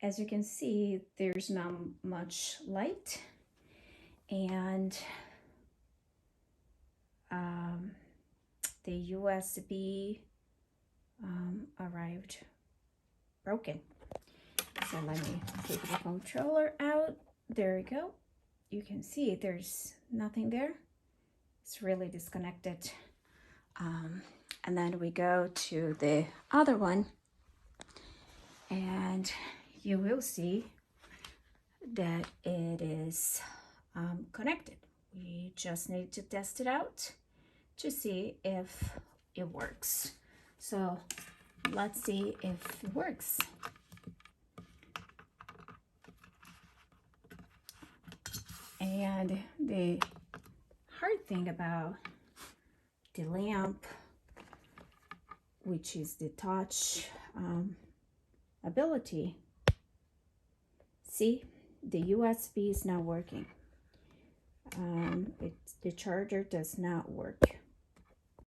as you can see, there's not much light, and the USB arrived broken. So let me take the controller out. There we go. You can see there's nothing there. It's really disconnected. And then we go to the other one, and you will see that it is connected. We just need to test it out to see if it works. So let's see if it works. And the hard thing about the lamp, which is the touch ability, see, the USB is not working. The charger does not work.